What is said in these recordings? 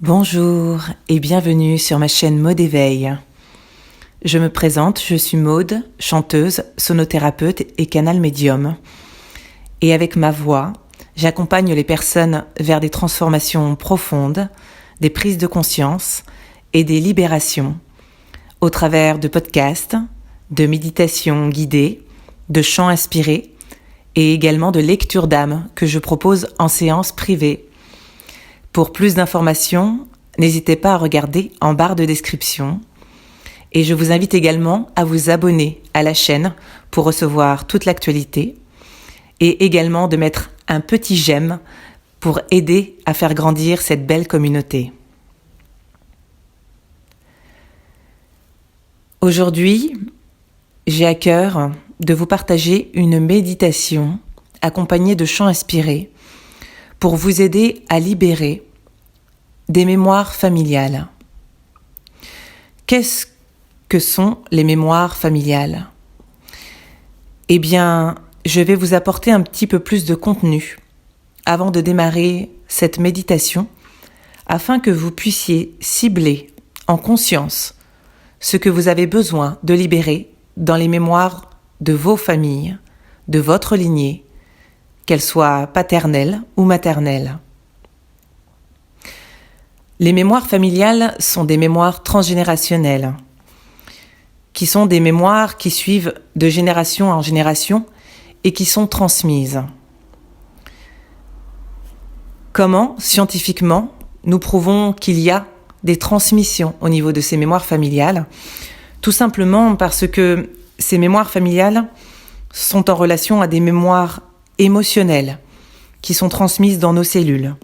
Bonjour et bienvenue sur ma chaîne Maude Éveil. Je me présente, je suis Maude, chanteuse, sonothérapeute et canal médium. Et avec ma voix, j'accompagne les personnes vers des transformations profondes, des prises de conscience et des libérations au travers de podcasts, de méditations guidées, de chants inspirés et également de lectures d'âme que je propose en séance privée. Pour plus d'informations, n'hésitez pas à regarder en barre de description. Et je vous invite également à vous abonner à la chaîne pour recevoir toute l'actualité et également de mettre un petit j'aime pour aider à faire grandir cette belle communauté. Aujourd'hui, j'ai à cœur de vous partager une méditation accompagnée de chants inspirés pour vous aider à libérer des mémoires familiales. Qu'est-ce que sont les mémoires familiales ? Eh bien, je vais vous apporter un petit peu plus de contenu avant de démarrer cette méditation afin que vous puissiez cibler en conscience ce que vous avez besoin de libérer dans les mémoires de vos familles, de votre lignée, qu'elle soit paternelle ou maternelle. Les mémoires familiales sont des mémoires transgénérationnelles, qui sont des mémoires qui suivent de génération en génération et qui sont transmises. Comment, scientifiquement, nous prouvons qu'il y a des transmissions au niveau de ces mémoires familiales ? Tout simplement parce que ces mémoires familiales sont en relation à des mémoires émotionnelles qui sont transmises dans nos cellules.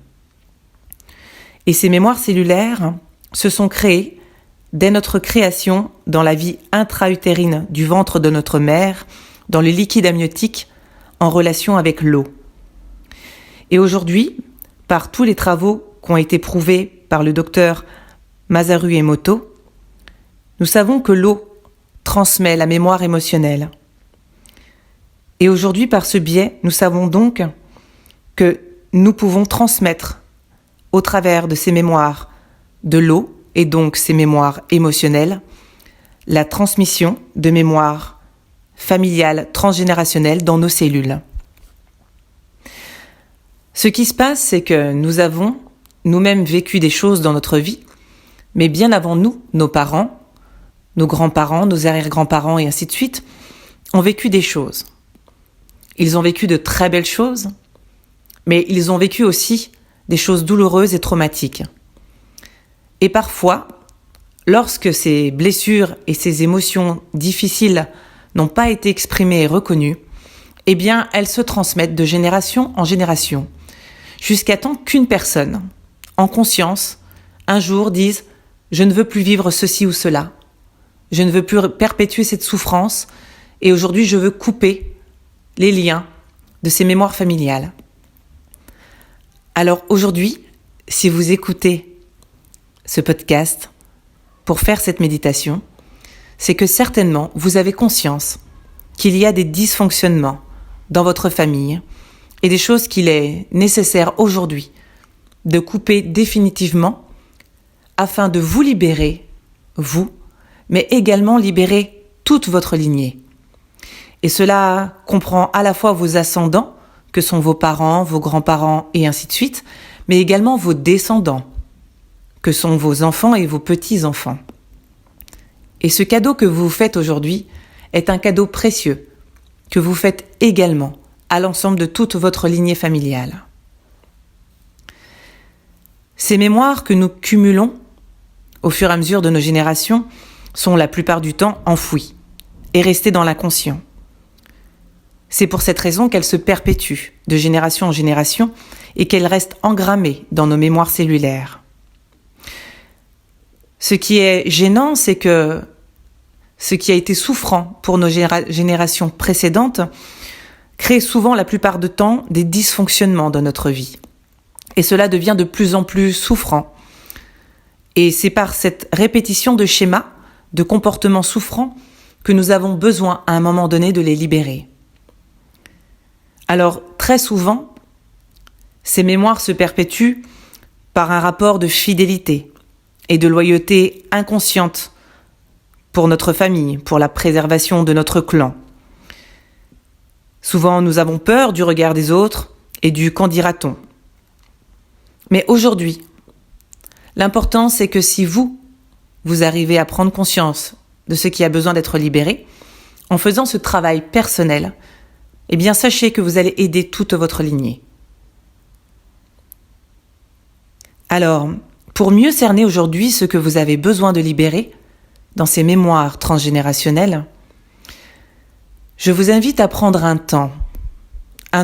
Et ces mémoires cellulaires se sont créées dès notre création dans la vie intra-utérine du ventre de notre mère, dans le liquide amniotique en relation avec l'eau. Et aujourd'hui, par tous les travaux qui ont été prouvés par le docteur Masaru Emoto, nous savons que l'eau transmet la mémoire émotionnelle. Et aujourd'hui, par ce biais, nous savons donc que nous pouvons transmettre au travers de ces mémoires de l'eau, et donc ces mémoires émotionnelles, la transmission de mémoires familiales transgénérationnelles dans nos cellules. Ce qui se passe, c'est que nous avons nous-mêmes vécu des choses dans notre vie, mais bien avant nous, nos parents, nos grands-parents, nos arrière-grands-parents et ainsi de suite, ont vécu des choses. Ils ont vécu de très belles choses, mais ils ont vécu aussi des choses douloureuses et traumatiques. Et parfois, lorsque ces blessures et ces émotions difficiles n'ont pas été exprimées et reconnues, eh bien, elles se transmettent de génération en génération, jusqu'à temps qu'une personne, en conscience, un jour dise « Je ne veux plus vivre ceci ou cela. Je ne veux plus perpétuer cette souffrance et aujourd'hui, je veux couper les liens de ces mémoires familiales. » Alors aujourd'hui, si vous écoutez ce podcast pour faire cette méditation, c'est que certainement vous avez conscience qu'il y a des dysfonctionnements dans votre famille et des choses qu'il est nécessaire aujourd'hui de couper définitivement afin de vous libérer, vous, mais également libérer toute votre lignée. Et cela comprend à la fois vos ascendants, que sont vos parents, vos grands-parents et ainsi de suite, mais également vos descendants, que sont vos enfants et vos petits-enfants. Et ce cadeau que vous vous faites aujourd'hui est un cadeau précieux que vous faites également à l'ensemble de toute votre lignée familiale. Ces mémoires que nous cumulons au fur et à mesure de nos générations sont la plupart du temps enfouies et restées dans l'inconscient. C'est pour cette raison qu'elles se perpétuent de génération en génération et qu'elles restent engrammées dans nos mémoires cellulaires. Ce qui est gênant, c'est que ce qui a été souffrant pour nos générations précédentes crée souvent la plupart du temps des dysfonctionnements dans notre vie. Et cela devient de plus en plus souffrant. Et c'est par cette répétition de schémas, de comportements souffrants, que nous avons besoin à un moment donné de les libérer. Alors, très souvent, ces mémoires se perpétuent par un rapport de fidélité et de loyauté inconsciente pour notre famille, pour la préservation de notre clan. Souvent, nous avons peur du regard des autres et du qu'en dira-t-on. Mais aujourd'hui, l'important c'est que si vous arrivez à prendre conscience de ce qui a besoin d'être libéré, en faisant ce travail personnel, eh bien sachez que vous allez aider toute votre lignée. Alors, pour mieux cerner aujourd'hui ce que vous avez besoin de libérer dans ces mémoires transgénérationnelles, je vous invite à prendre un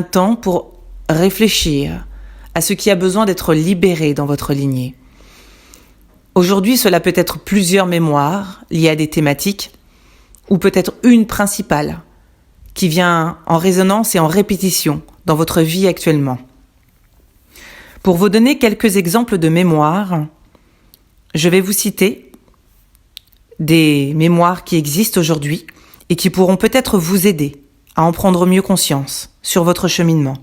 temps pour réfléchir à ce qui a besoin d'être libéré dans votre lignée. Aujourd'hui, cela peut être plusieurs mémoires liées à des thématiques, ou peut-être une principale qui vient en résonance et en répétition dans votre vie actuellement. Pour vous donner quelques exemples de mémoires, je vais vous citer des mémoires qui existent aujourd'hui et qui pourront peut-être vous aider à en prendre mieux conscience sur votre cheminement.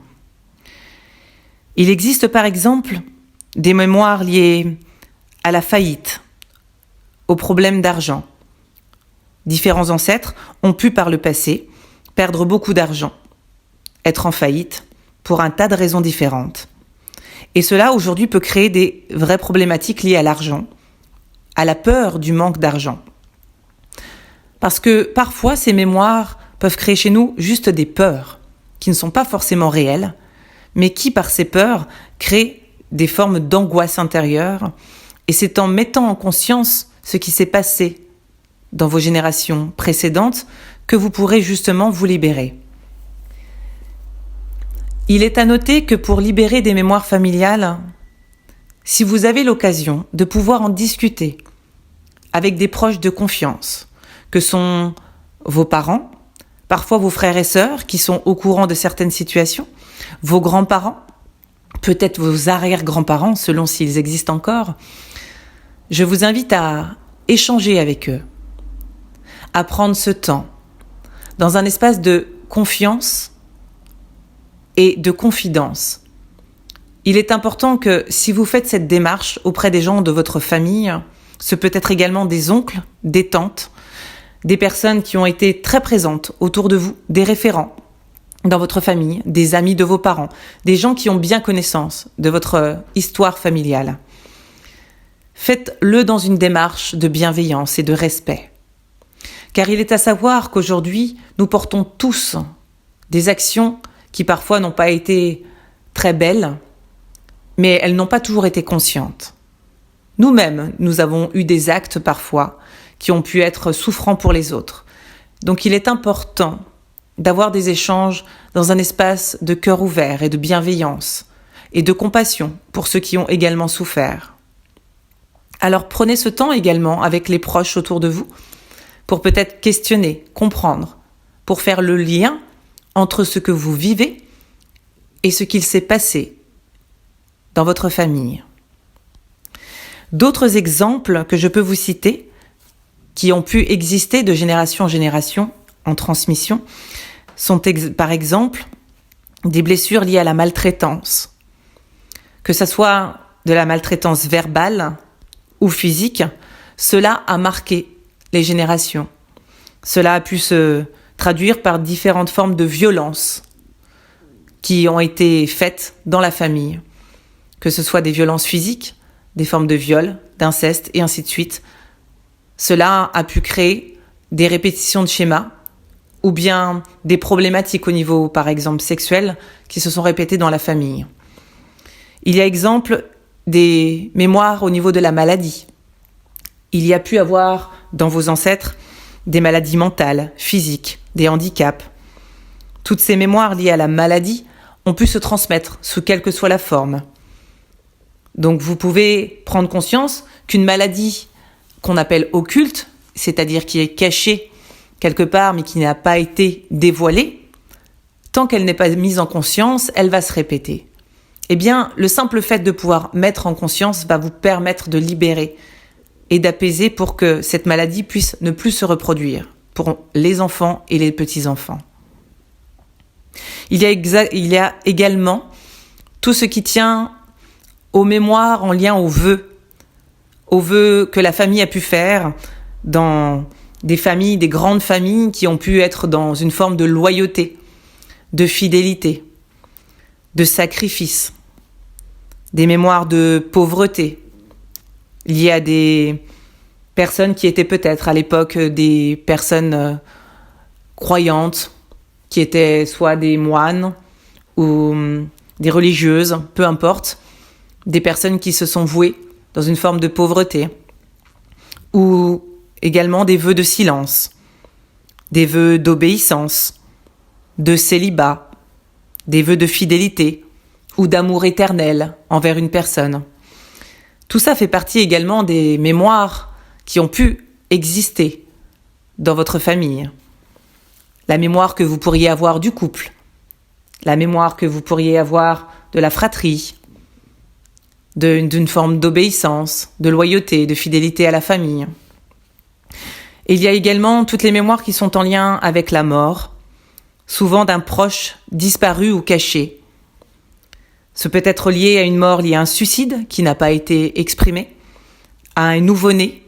Il existe par exemple des mémoires liées à la faillite, aux problèmes d'argent. Différents ancêtres ont pu par le passé perdre beaucoup d'argent, être en faillite pour un tas de raisons différentes. Et cela aujourd'hui peut créer des vraies problématiques liées à l'argent, à la peur du manque d'argent. Parce que parfois ces mémoires peuvent créer chez nous juste des peurs qui ne sont pas forcément réelles, mais qui par ces peurs créent des formes d'angoisse intérieure. Et c'est en mettant en conscience ce qui s'est passé dans vos générations précédentes que vous pourrez justement vous libérer. Il est à noter que pour libérer des mémoires familiales, si vous avez l'occasion de pouvoir en discuter avec des proches de confiance, que sont vos parents, parfois vos frères et sœurs qui sont au courant de certaines situations, vos grands-parents, peut-être vos arrière-grands-parents selon s'ils existent encore, je vous invite à échanger avec eux, à prendre ce temps dans un espace de confiance et de confidence. Il est important que si vous faites cette démarche auprès des gens de votre famille, ce peut être également des oncles, des tantes, des personnes qui ont été très présentes autour de vous, des référents dans votre famille, des amis de vos parents, des gens qui ont bien connaissance de votre histoire familiale. Faites-le dans une démarche de bienveillance et de respect. Car il est à savoir qu'aujourd'hui, nous portons tous des actions qui parfois n'ont pas été très belles, mais elles n'ont pas toujours été conscientes. Nous-mêmes, nous avons eu des actes parfois qui ont pu être souffrants pour les autres. Donc il est important d'avoir des échanges dans un espace de cœur ouvert et de bienveillance et de compassion pour ceux qui ont également souffert. Alors prenez ce temps également avec les proches autour de vous pour peut-être questionner, comprendre, pour faire le lien entre ce que vous vivez et ce qu'il s'est passé dans votre famille. D'autres exemples que je peux vous citer, qui ont pu exister de génération en génération en transmission, sont par exemple des blessures liées à la maltraitance. Que ce soit de la maltraitance verbale ou physique, cela a marqué les générations. Cela a pu se traduire par différentes formes de violence qui ont été faites dans la famille. Que ce soit des violences physiques, des formes de viol, d'inceste et ainsi de suite. Cela a pu créer des répétitions de schémas ou bien des problématiques au niveau, par exemple, sexuel qui se sont répétées dans la famille. Il y a exemple des mémoires au niveau de la maladie. Il y a pu avoir dans vos ancêtres des maladies mentales, physiques, des handicaps. Toutes ces mémoires liées à la maladie ont pu se transmettre sous quelle que soit la forme. Donc vous pouvez prendre conscience qu'une maladie qu'on appelle occulte, c'est-à-dire qui est cachée quelque part mais qui n'a pas été dévoilée, tant qu'elle n'est pas mise en conscience, elle va se répéter. Eh bien, le simple fait de pouvoir mettre en conscience va vous permettre de libérer et d'apaiser pour que cette maladie puisse ne plus se reproduire pour les enfants et les petits-enfants. Il y a également tout ce qui tient aux mémoires en lien aux vœux que la famille a pu faire dans des familles, des grandes familles qui ont pu être dans une forme de loyauté, de fidélité, de sacrifice, des mémoires de pauvreté liées à des personnes qui étaient peut-être à l'époque des personnes croyantes, qui étaient soit des moines ou des religieuses, peu importe, des personnes qui se sont vouées dans une forme de pauvreté, ou également des vœux de silence, des vœux d'obéissance, de célibat, des vœux de fidélité ou d'amour éternel envers une personne. Tout ça fait partie également des mémoires qui ont pu exister dans votre famille. La mémoire que vous pourriez avoir du couple, la mémoire que vous pourriez avoir de la fratrie, d'une forme d'obéissance, de loyauté, de fidélité à la famille. Et il y a également toutes les mémoires qui sont en lien avec la mort, souvent d'un proche disparu ou caché. Ce peut être lié à une mort liée à un suicide qui n'a pas été exprimé, à un nouveau-né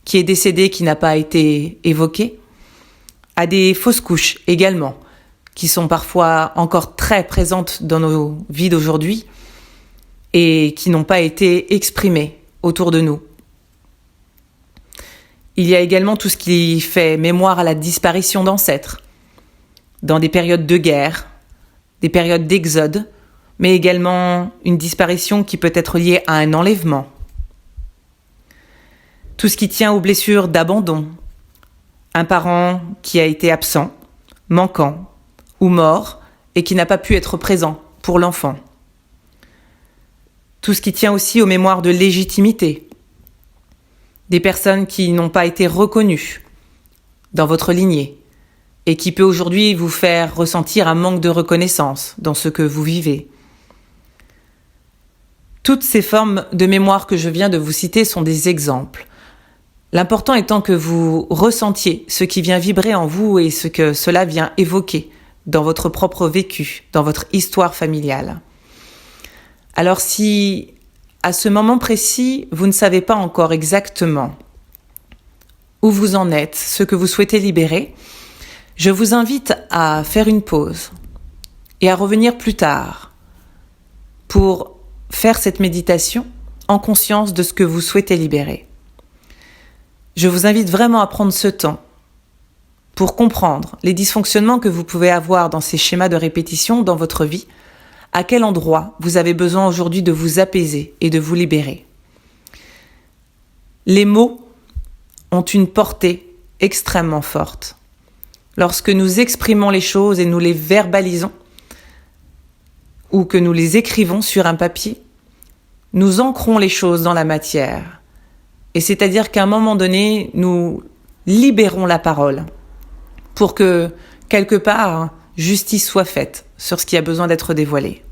qui est décédé qui n'a pas été évoqué, à des fausses couches également, qui sont parfois encore très présentes dans nos vies d'aujourd'hui et qui n'ont pas été exprimées autour de nous. Il y a également tout ce qui fait mémoire à la disparition d'ancêtres, dans des périodes de guerre, des périodes d'exode, mais également une disparition qui peut être liée à un enlèvement. Tout ce qui tient aux blessures d'abandon, un parent qui a été absent, manquant ou mort et qui n'a pas pu être présent pour l'enfant. Tout ce qui tient aussi aux mémoires de légitimité, des personnes qui n'ont pas été reconnues dans votre lignée et qui peut aujourd'hui vous faire ressentir un manque de reconnaissance dans ce que vous vivez. Toutes ces formes de mémoire que je viens de vous citer sont des exemples. L'important étant que vous ressentiez ce qui vient vibrer en vous et ce que cela vient évoquer dans votre propre vécu, dans votre histoire familiale. Alors si, à ce moment précis, vous ne savez pas encore exactement où vous en êtes, ce que vous souhaitez libérer, je vous invite à faire une pause et à revenir plus tard pour faire cette méditation en conscience de ce que vous souhaitez libérer. Je vous invite vraiment à prendre ce temps pour comprendre les dysfonctionnements que vous pouvez avoir dans ces schémas de répétition dans votre vie, à quel endroit vous avez besoin aujourd'hui de vous apaiser et de vous libérer. Les mots ont une portée extrêmement forte. Lorsque nous exprimons les choses et nous les verbalisons, ou que nous les écrivons sur un papier, nous ancrons les choses dans la matière. Et c'est-à-dire qu'à un moment donné, nous libérons la parole pour que, quelque part, justice soit faite sur ce qui a besoin d'être dévoilé.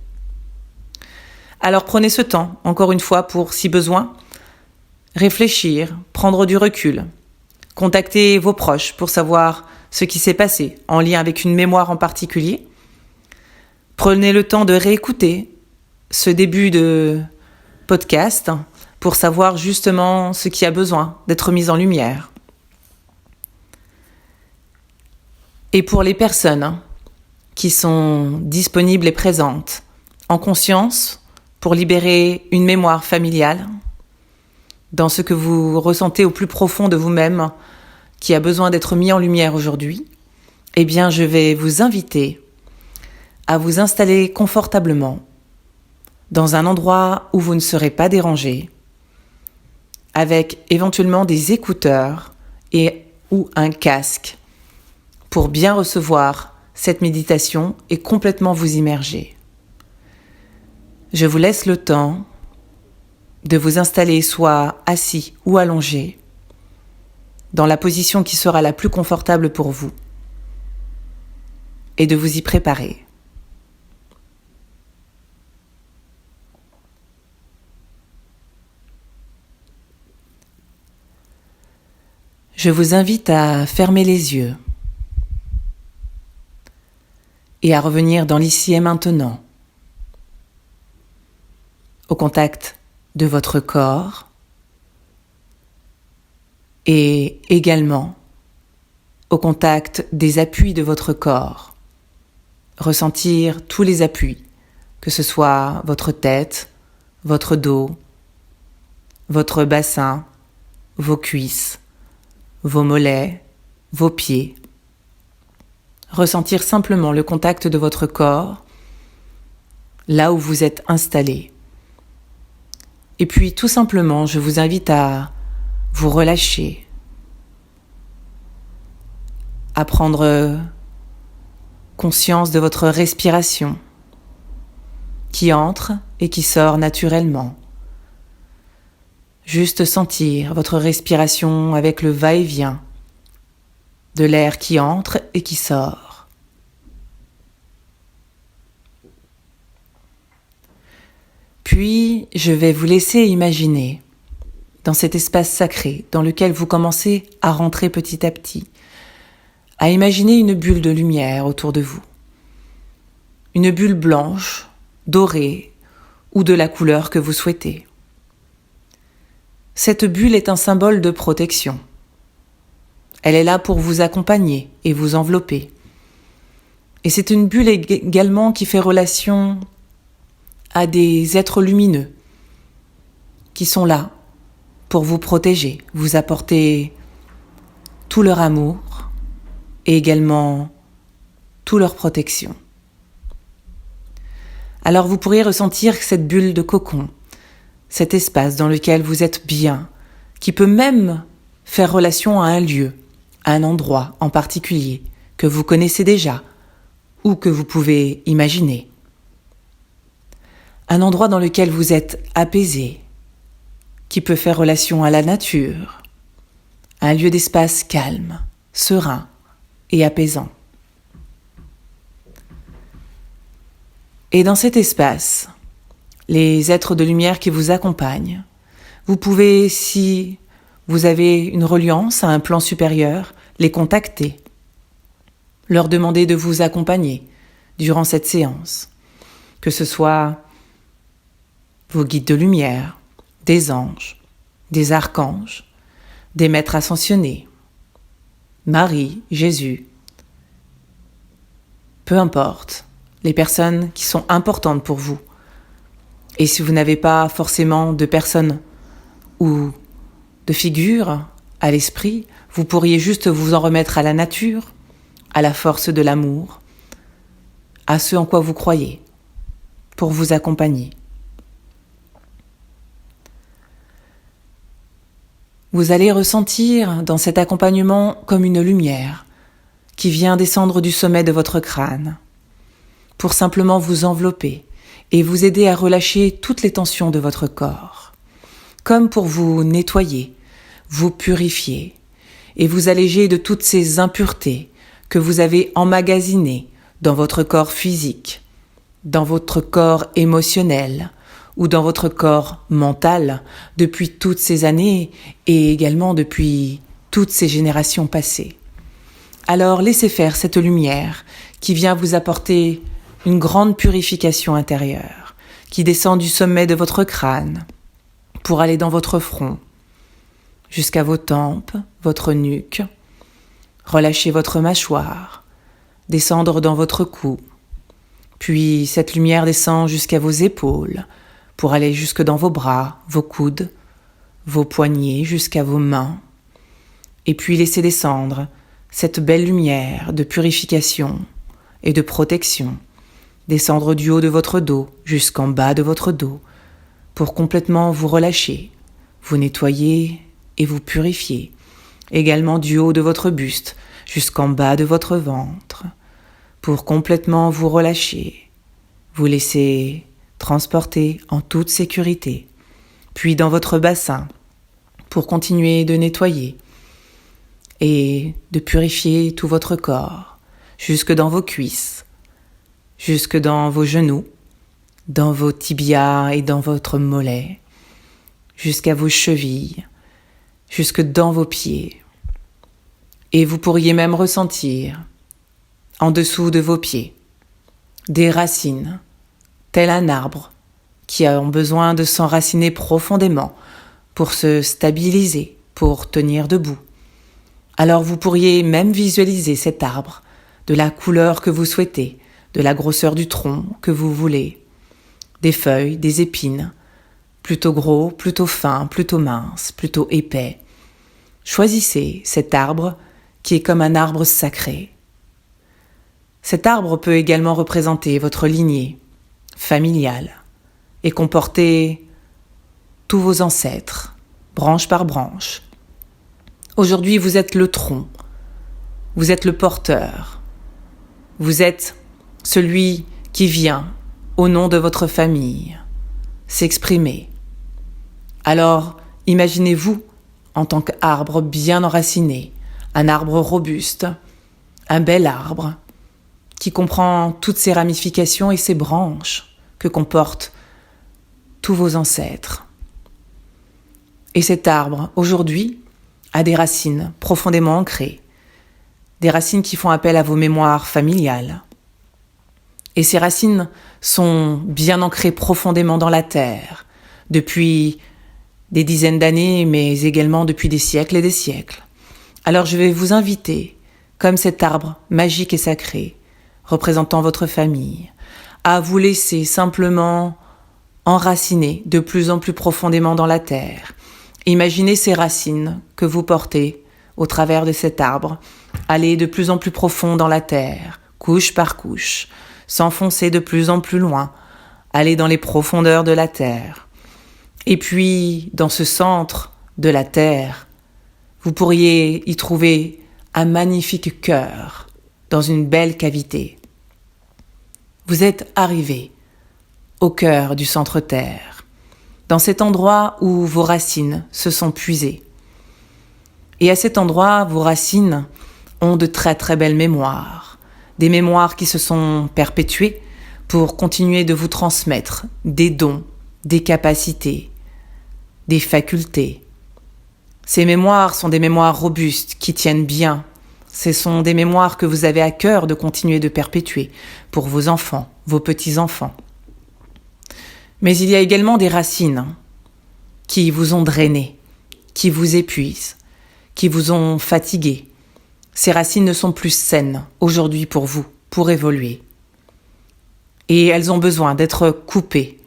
Alors prenez ce temps, encore une fois, pour, si besoin, réfléchir, prendre du recul, contacter vos proches pour savoir ce qui s'est passé en lien avec une mémoire en particulier. Prenez le temps de réécouter ce début de podcast pour savoir justement ce qui a besoin d'être mis en lumière. Et pour les personnes qui sont disponibles et présentes, en conscience, pour libérer une mémoire familiale, dans ce que vous ressentez au plus profond de vous-même, qui a besoin d'être mis en lumière aujourd'hui, eh bien je vais vous inviter à vous installer confortablement dans un endroit où vous ne serez pas dérangé, avec éventuellement des écouteurs ou un casque pour bien recevoir cette méditation et complètement vous immerger. Je vous laisse le temps de vous installer soit assis ou allongé, dans la position qui sera la plus confortable pour vous, et de vous y préparer. Je vous invite à fermer les yeux et à revenir dans l'ici et maintenant, au contact de votre corps et également au contact des appuis de votre corps. Ressentir tous les appuis, que ce soit votre tête, votre dos, votre bassin, vos cuisses, vos mollets, vos pieds. Ressentir simplement le contact de votre corps, là où vous êtes installé. Et puis tout simplement, je vous invite à vous relâcher, à prendre conscience de votre respiration qui entre et qui sort naturellement. Juste sentir votre respiration avec le va-et-vient de l'air qui entre et qui sort. Puis, je vais vous laisser imaginer, dans cet espace sacré dans lequel vous commencez à rentrer petit à petit, à imaginer une bulle de lumière autour de vous. Une bulle blanche, dorée ou de la couleur que vous souhaitez. Cette bulle est un symbole de protection. Elle est là pour vous accompagner et vous envelopper. Et c'est une bulle également qui fait relation à des êtres lumineux qui sont là pour vous protéger, vous apporter tout leur amour et également toute leur protection. Alors vous pourriez ressentir cette bulle de cocon, cet espace dans lequel vous êtes bien, qui peut même faire relation à un lieu, à un endroit en particulier que vous connaissez déjà ou que vous pouvez imaginer. Un endroit dans lequel vous êtes apaisé, qui peut faire relation à la nature, un lieu d'espace calme, serein et apaisant. Et dans cet espace, les êtres de lumière qui vous accompagnent, vous pouvez, si vous avez une reliance à un plan supérieur, les contacter, leur demander de vous accompagner durant cette séance, que ce soit vos guides de lumière, des anges, des archanges, des maîtres ascensionnés, Marie, Jésus, peu importe, les personnes qui sont importantes pour vous. Et si vous n'avez pas forcément de personnes ou de figures à l'esprit, vous pourriez juste vous en remettre à la nature, à la force de l'amour, à ce en quoi vous croyez, pour vous accompagner. Vous allez ressentir dans cet accompagnement comme une lumière qui vient descendre du sommet de votre crâne pour simplement vous envelopper et vous aider à relâcher toutes les tensions de votre corps, comme pour vous nettoyer, vous purifier et vous alléger de toutes ces impuretés que vous avez emmagasinées dans votre corps physique, dans votre corps émotionnel ou dans votre corps mental depuis toutes ces années et également depuis toutes ces générations passées. Alors laissez faire cette lumière qui vient vous apporter une grande purification intérieure, qui descend du sommet de votre crâne pour aller dans votre front, jusqu'à vos tempes, votre nuque, relâchez votre mâchoire, descendre dans votre cou, puis cette lumière descend jusqu'à vos épaules pour aller jusque dans vos bras, vos coudes, vos poignets, jusqu'à vos mains, et puis laissez descendre cette belle lumière de purification et de protection, descendre du haut de votre dos jusqu'en bas de votre dos pour complètement vous relâcher, vous nettoyer et vous purifier, également du haut de votre buste jusqu'en bas de votre ventre pour complètement vous relâcher, vous laisser transporter en toute sécurité, puis dans votre bassin pour continuer de nettoyer et de purifier tout votre corps, jusque dans vos cuisses, jusque dans vos genoux, dans vos tibias et dans votre mollet, jusqu'à vos chevilles, jusque dans vos pieds. Et vous pourriez même ressentir, en dessous de vos pieds, des racines, tel un arbre, qui ont besoin de s'enraciner profondément pour se stabiliser, pour tenir debout. Alors vous pourriez même visualiser cet arbre, de la couleur que vous souhaitez, de la grosseur du tronc que vous voulez, des feuilles, des épines, plutôt gros, plutôt fin, plutôt mince, plutôt épais. Choisissez cet arbre qui est comme un arbre sacré. Cet arbre peut également représenter votre lignée familiale et comporter tous vos ancêtres, branche par branche. Aujourd'hui, vous êtes le tronc, vous êtes le porteur, vous êtes celui qui vient, au nom de votre famille, s'exprimer. Alors, imaginez-vous en tant qu'arbre bien enraciné, un arbre robuste, un bel arbre qui comprend toutes ses ramifications et ses branches que comportent tous vos ancêtres. Et cet arbre, aujourd'hui, a des racines profondément ancrées, des racines qui font appel à vos mémoires familiales. Et ces racines sont bien ancrées profondément dans la terre, depuis des dizaines d'années, mais également depuis des siècles et des siècles. Alors je vais vous inviter, comme cet arbre magique et sacré, représentant votre famille, à vous laisser simplement enraciner de plus en plus profondément dans la terre. Imaginez ces racines que vous portez au travers de cet arbre, aller de plus en plus profond dans la terre, couche par couche, s'enfoncer de plus en plus loin, aller dans les profondeurs de la terre. Et puis, dans ce centre de la terre, vous pourriez y trouver un magnifique cœur dans une belle cavité. Vous êtes arrivé au cœur du centre-terre, dans cet endroit où vos racines se sont puisées. Et à cet endroit, vos racines ont de très très belles mémoires, des mémoires qui se sont perpétuées pour continuer de vous transmettre des dons, des capacités, des facultés. Ces mémoires sont des mémoires robustes qui tiennent bien. Ce sont des mémoires que vous avez à cœur de continuer de perpétuer pour vos enfants, vos petits-enfants. Mais il y a également des racines qui vous ont drainé, qui vous épuisent, qui vous ont fatigué. Ces racines ne sont plus saines aujourd'hui pour vous, pour évoluer. Et elles ont besoin d'être coupées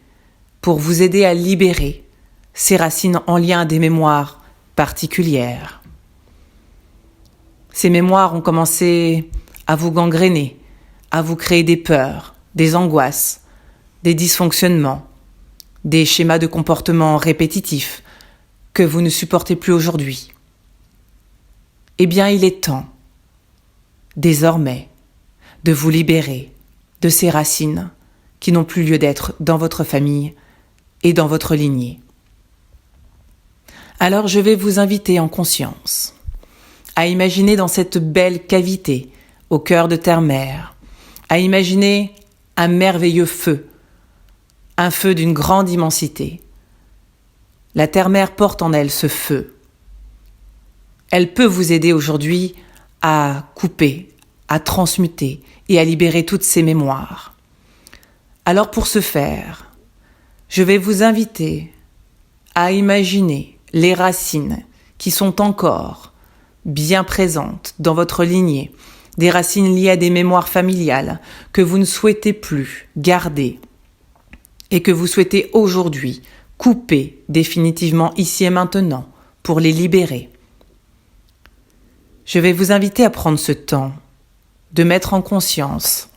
pour vous aider à libérer ces racines en lien à des mémoires particulières. Ces mémoires ont commencé à vous gangréner, à vous créer des peurs, des angoisses, des dysfonctionnements, des schémas de comportement répétitifs que vous ne supportez plus aujourd'hui. Eh bien, il est temps, désormais, de vous libérer de ces racines qui n'ont plus lieu d'être dans votre famille et dans votre lignée. Alors je vais vous inviter en conscience à imaginer dans cette belle cavité au cœur de terre-mère, à imaginer un merveilleux feu, un feu d'une grande immensité. La terre-mère porte en elle ce feu. Elle peut vous aider aujourd'hui à couper, à transmuter et à libérer toutes ces mémoires. Alors pour ce faire, je vais vous inviter à imaginer les racines qui sont encore bien présentes dans votre lignée, des racines liées à des mémoires familiales que vous ne souhaitez plus garder et que vous souhaitez aujourd'hui couper définitivement ici et maintenant pour les libérer. Je vais vous inviter à prendre ce temps de mettre en conscience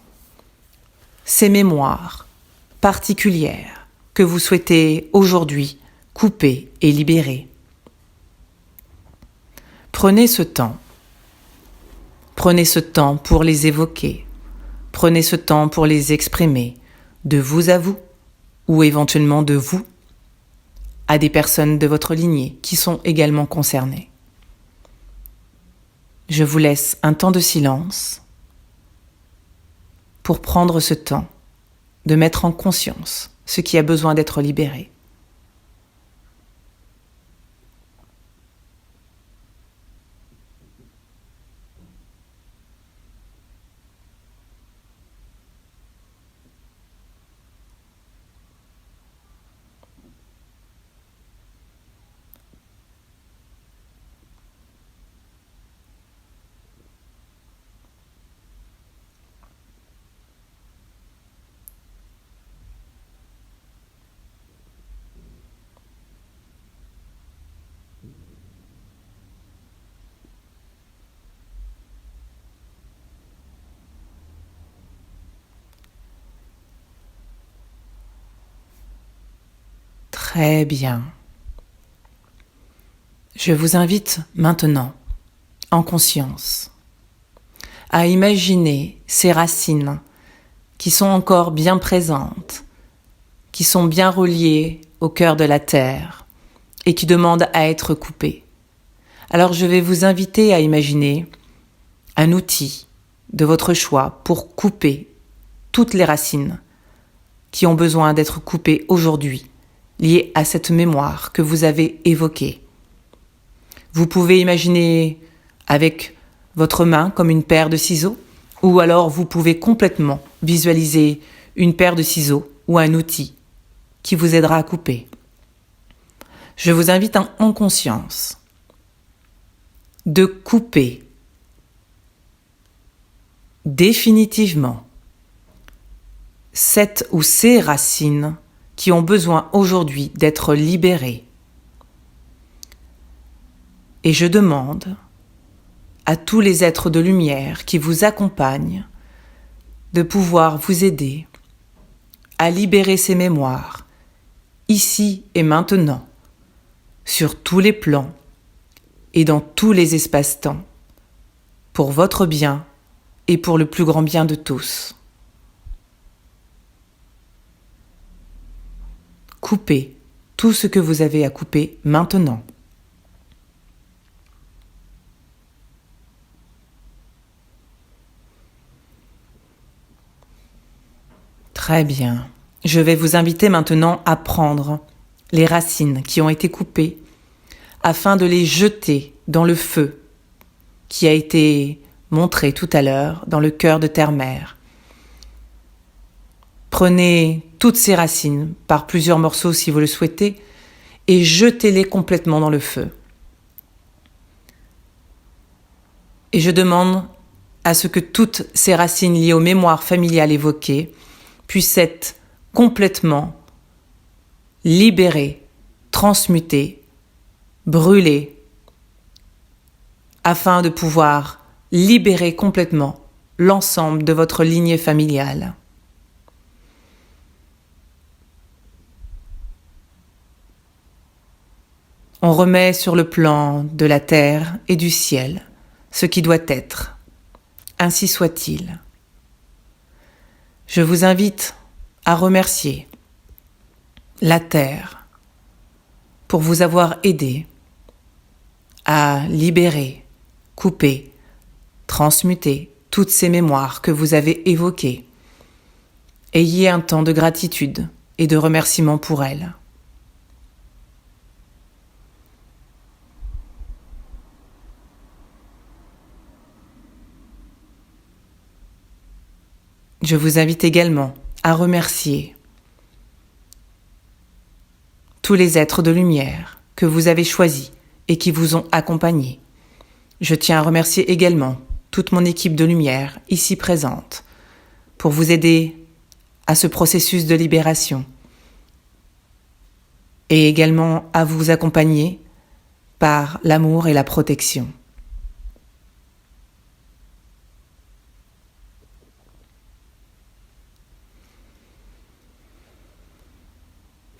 ces mémoires particulières que vous souhaitez aujourd'hui couper et libérer. Prenez ce temps. Prenez ce temps pour les évoquer. Prenez ce temps pour les exprimer, de vous à vous, ou éventuellement de vous à des personnes de votre lignée qui sont également concernées. Je vous laisse un temps de silence pour prendre ce temps de mettre en conscience ce qui a besoin d'être libéré. Très bien. Je vous invite maintenant, en conscience, à imaginer ces racines qui sont encore bien présentes, qui sont bien reliées au cœur de la terre et qui demandent à être coupées. Alors je vais vous inviter à imaginer un outil de votre choix pour couper toutes les racines qui ont besoin d'être coupées aujourd'hui, liées à cette mémoire que vous avez évoquée. Vous pouvez imaginer avec votre main comme une paire de ciseaux, ou alors vous pouvez complètement visualiser une paire de ciseaux ou un outil qui vous aidera à couper. Je vous invite en conscience de couper définitivement cette ou ces racines qui ont besoin aujourd'hui d'être libérées. Et je demande à tous les êtres de lumière qui vous accompagnent de pouvoir vous aider à libérer ces mémoires, ici et maintenant, sur tous les plans et dans tous les espaces-temps, pour votre bien et pour le plus grand bien de tous. Coupez tout ce que vous avez à couper maintenant. Très bien. Je vais vous inviter maintenant à prendre les racines qui ont été coupées afin de les jeter dans le feu qui a été montré tout à l'heure dans le cœur de Terre-Mère. Prenez toutes ces racines par plusieurs morceaux si vous le souhaitez et jetez-les complètement dans le feu. Et je demande à ce que toutes ces racines liées aux mémoires familiales évoquées puissent être complètement libérées, transmutées, brûlées, afin de pouvoir libérer complètement l'ensemble de votre lignée familiale. On remet sur le plan de la terre et du ciel ce qui doit être. Ainsi soit-il. Je vous invite à remercier la terre pour vous avoir aidé à libérer, couper, transmuter toutes ces mémoires que vous avez évoquées. Ayez un temps de gratitude et de remerciement pour elles. Je vous invite également à remercier tous les êtres de lumière que vous avez choisis et qui vous ont accompagnés. Je tiens à remercier également toute mon équipe de lumière ici présente pour vous aider à ce processus de libération et également à vous accompagner par l'amour et la protection.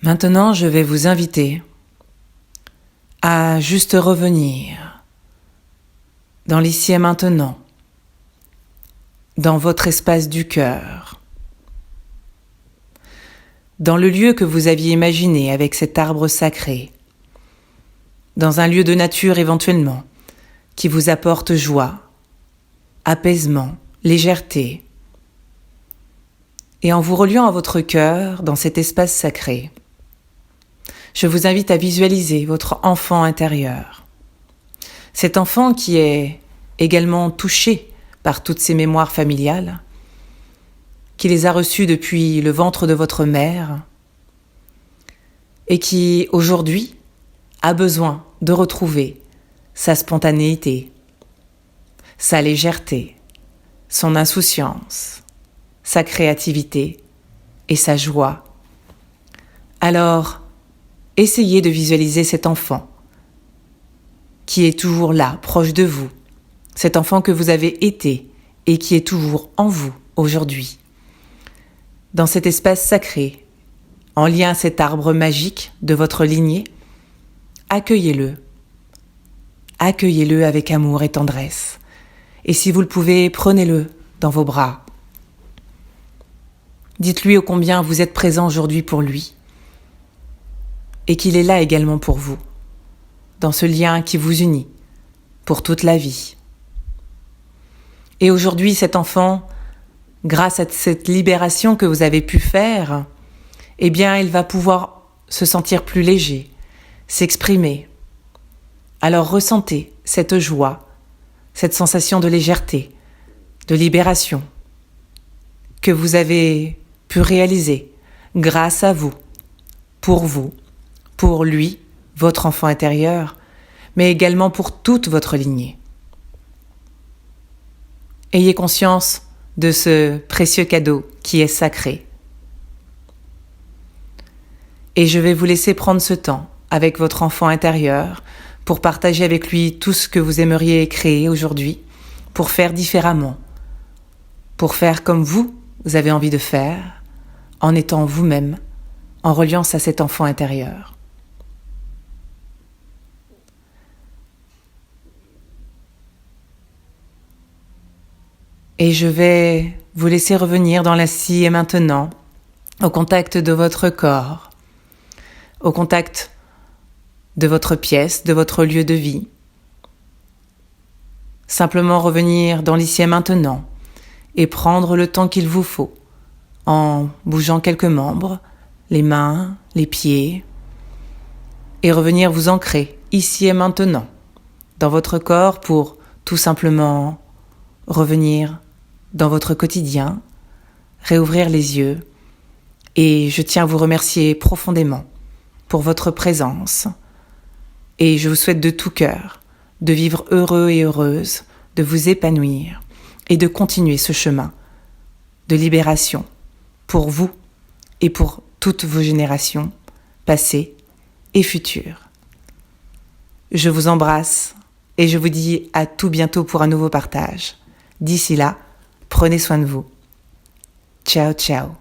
Maintenant, je vais vous inviter à juste revenir dans l'ici et maintenant, dans votre espace du cœur, dans le lieu que vous aviez imaginé avec cet arbre sacré, dans un lieu de nature éventuellement, qui vous apporte joie, apaisement, légèreté, et en vous reliant à votre cœur dans cet espace sacré, je vous invite à visualiser votre enfant intérieur. Cet enfant qui est également touché par toutes ces mémoires familiales, qui les a reçues depuis le ventre de votre mère et qui, aujourd'hui, a besoin de retrouver sa spontanéité, sa légèreté, son insouciance, sa créativité et sa joie. Alors, essayez de visualiser cet enfant qui est toujours là, proche de vous, cet enfant que vous avez été et qui est toujours en vous aujourd'hui. Dans cet espace sacré, en lien à cet arbre magique de votre lignée, accueillez-le. Accueillez-le avec amour et tendresse. Et si vous le pouvez, prenez-le dans vos bras. Dites-lui ô combien vous êtes présent aujourd'hui pour lui et qu'il est là également pour vous, dans ce lien qui vous unit pour toute la vie. Et aujourd'hui, cet enfant, grâce à cette libération que vous avez pu faire, eh bien, il va pouvoir se sentir plus léger, s'exprimer. Alors ressentez cette joie, cette sensation de légèreté, de libération que vous avez pu réaliser grâce à vous, pour lui, votre enfant intérieur, mais également pour toute votre lignée. Ayez conscience de ce précieux cadeau qui est sacré. Et je vais vous laisser prendre ce temps avec votre enfant intérieur pour partager avec lui tout ce que vous aimeriez créer aujourd'hui, pour faire différemment, pour faire comme vous avez envie de faire, en étant vous-même, en reliant à cet enfant intérieur. Et je vais vous laisser revenir dans l'ici et maintenant, au contact de votre corps, au contact de votre pièce, de votre lieu de vie. Simplement revenir dans l'ici et maintenant et prendre le temps qu'il vous faut en bougeant quelques membres, les mains, les pieds, et revenir vous ancrer ici et maintenant dans votre corps pour tout simplement revenir dans votre quotidien, réouvrir les yeux. Et je tiens à vous remercier profondément pour votre présence. Et je vous souhaite de tout cœur de vivre heureux et heureuse, de vous épanouir et de continuer ce chemin de libération pour vous et pour toutes vos générations, passées et futures. Je vous embrasse et je vous dis à tout bientôt pour un nouveau partage. D'ici là, prenez soin de vous. Ciao, ciao.